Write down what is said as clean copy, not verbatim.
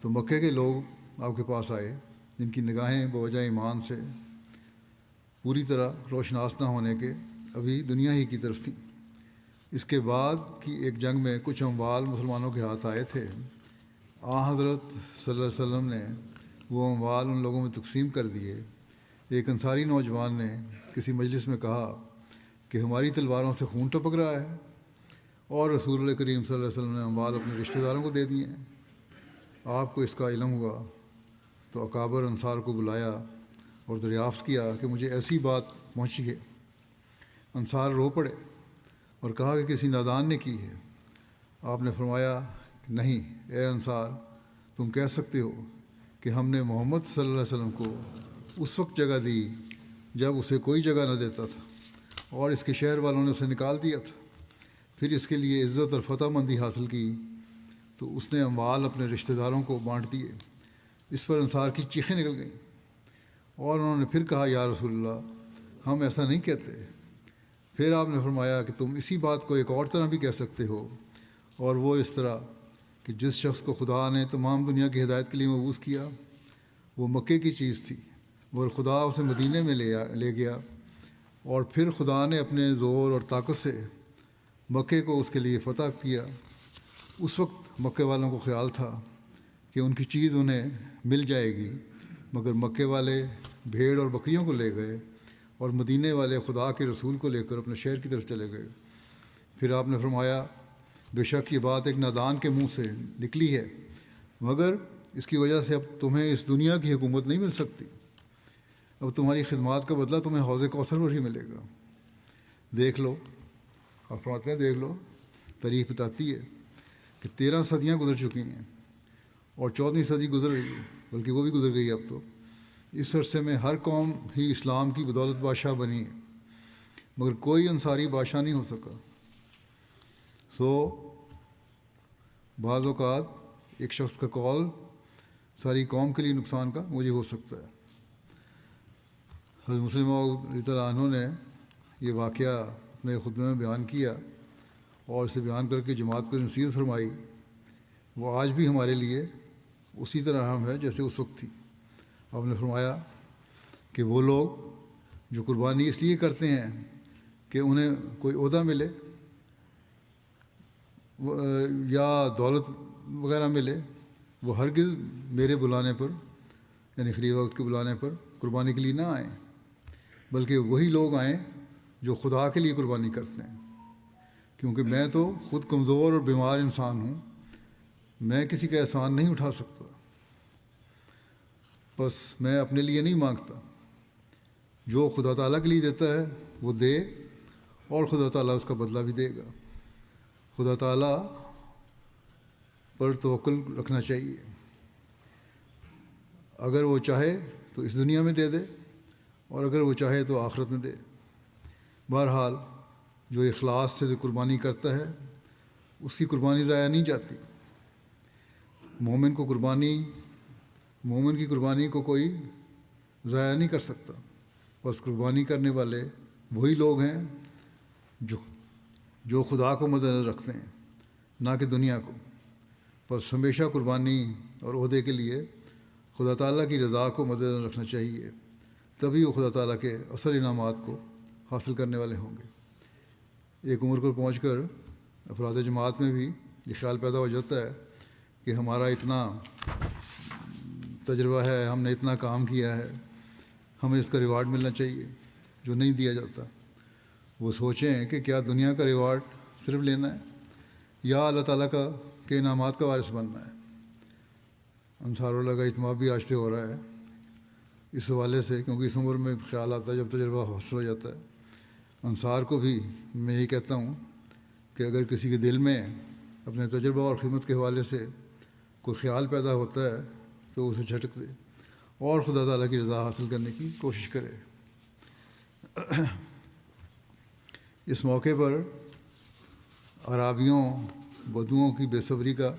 تو مکے کے لوگ آپ کے پاس آئے جن کی نگاہیں بوجہ ایمان سے پوری طرح روشناس نہ ہونے کے ابھی دنیا ہی کی طرف تھیں۔ اس کے بعد کی ایک جنگ میں کچھ اموال مسلمانوں کے ہاتھ آئے تھے۔ حضرت صلی اللہ علیہ وسلم نے وہ اموال ان لوگوں میں تقسیم کر دیے۔ ایک انصاری نوجوان نے کسی مجلس میں کہا کہ ہماری تلواروں سے خون ٹپک رہا ہے، اور رسول اللہ کریم صلی اللہ علیہ وسلم نے اموال اپنے رشتہ داروں کو دے دیے ہیں۔ آپ کو اس کا علم ہوا تو اکابر انصار کو بلایا اور دریافت کیا کہ مجھے ایسی بات پہنچی ہے۔ انصار رو پڑے اور کہا کہ کسی نادان نے کی ہے۔ آپ نے فرمایا کہ نہیں اے انصار، تم کہہ سکتے ہو کہ ہم نے محمد صلی اللہ علیہ وسلم کو اس وقت جگہ دی جب اسے کوئی جگہ نہ دیتا تھا، اور اس کے شہر والوں نے اسے نکال دیا تھا۔ پھر اس کے لیے عزت اور فتح مندی حاصل کی تو اس نے اموال اپنے رشتہ داروں کو بانٹ دیے۔ اس پر انصار کی چیخیں نکل گئیں، اور انہوں نے پھر کہا یا رسول اللہ، ہم ایسا نہیں کہتے۔ پھر آپ نے فرمایا کہ تم اسی بات کو ایک اور طرح بھی کہہ سکتے ہو، اور وہ اس طرح کہ جس شخص کو خدا نے تمام دنیا کی ہدایت کے لیے مبعوث کیا وہ مکے کی چیز تھی، مگر خدا اسے مدینے میں لے گیا، اور پھر خدا نے اپنے زور اور طاقت سے مکے کو اس کے لیے فتح کیا۔ اس وقت مکے والوں کو خیال تھا کہ ان کی چیز انہیں مل جائے گی، مگر مکے والے بھیڑ اور بکریوں کو لے گئے، اور مدینے والے خدا کے رسول کو لے کر اپنے شہر کی طرف چلے گئے۔ پھر آپ نے فرمایا بے شک یہ بات ایک نادان کے منہ سے نکلی ہے، مگر اس کی وجہ سے اب تمہیں اس دنیا کی حکومت نہیں مل سکتی، اب تمہاری خدمات کا بدلہ تمہیں حوض کوثر پر ہی ملے گا۔ دیکھ لو، آپ فرماتے ہیں دیکھ لو، تاریخ بتاتی ہے کہ 13 صدیاں گزر چکی ہیں اور 14ویں صدی گزر رہی ہے، بلکہ وہ بھی گزر گئی اب تو۔ اس عرصے میں ہر قوم ہی اسلام کی بدولت بادشاہ بنی ہے، مگر کوئی انصاری بادشاہ نہیں ہو سکا۔ بعض اوقات ایک شخص کا قول ساری قوم کے لیے نقصان کا موجب ہو سکتا ہے۔ حضرت مسلم رضی اللہ عنہ نے یہ واقعہ اپنے خطبے میں بیان کیا اور اسے بیان کر کے جماعت کو نصیحت فرمائی۔ وہ آج بھی ہمارے لیے اسی طرح اہم ہے جیسے اس وقت تھی۔ آپ نے فرمایا کہ وہ لوگ جو قربانی اس لیے کرتے ہیں کہ انہیں کوئی عہدہ ملے یا دولت وغیرہ ملے، وہ ہرگز میرے بلانے پر یعنی خلیفہ وقت کے بلانے پر قربانی کے لیے نہ آئیں، بلکہ وہی لوگ آئیں جو خدا کے لیے قربانی کرتے ہیں، کیونکہ میں تو خود کمزور اور بیمار انسان ہوں، میں کسی کا احسان نہیں اٹھا سکتا، بس میں اپنے لیے نہیں مانگتا، جو خدا تعالیٰ کے لیے دیتا ہے وہ دے، اور خدا تعالیٰ اس کا بدلہ بھی دے گا۔ خدا تعالیٰ پر توکل رکھنا چاہیے، اگر وہ چاہے تو اس دنیا میں دے دے، اور اگر وہ چاہے تو آخرت میں دے۔ بہرحال جو اخلاص سے قربانی کرتا ہے اس کی قربانی ضائع نہیں جاتی۔ مومن کی قربانی کو کوئی ضائع نہیں کر سکتا، بس قربانی کرنے والے وہی لوگ ہیں جو خدا کو مد نظر رکھتے ہیں، نہ کہ دنیا کو۔ بس ہمیشہ قربانی اور عہدے کے لیے خدا تعالیٰ کی رضا کو مد نظر رکھنا چاہیے، تبھی وہ خدا تعالیٰ کے اصل انعامات کو حاصل کرنے والے ہوں گے۔ ایک عمر پر پہنچ کر افراد جماعت میں بھی یہ خیال پیدا ہو جاتا ہے کہ ہمارا اتنا تجربہ ہے، ہم نے اتنا کام کیا ہے، ہمیں اس کا ریوارڈ ملنا چاہیے جو نہیں دیا جاتا۔ وہ سوچیں کہ کیا دنیا کا ریوارڈ صرف لینا ہے یا اللہ تعالیٰ کے انعامات کا وارث بننا ہے۔ انصار اللہ کا اجتماع بھی آج سے ہو رہا ہے اس حوالے سے، کیونکہ اس عمر میں خیال آتا ہے جب تجربہ حاصل ہو جاتا ہے۔ انصار کو بھی میں یہی کہتا ہوں کہ اگر کسی کے دل میں اپنے تجربہ اور خدمت کے حوالے سے کوئی خیال پیدا ہوتا ہے تو اسے جھٹک دے اور خدا تعالیٰ کی رضا حاصل کرنے کی کوشش کرے۔ اس موقع پر عرابیوں بدوؤں کی بے صبری کا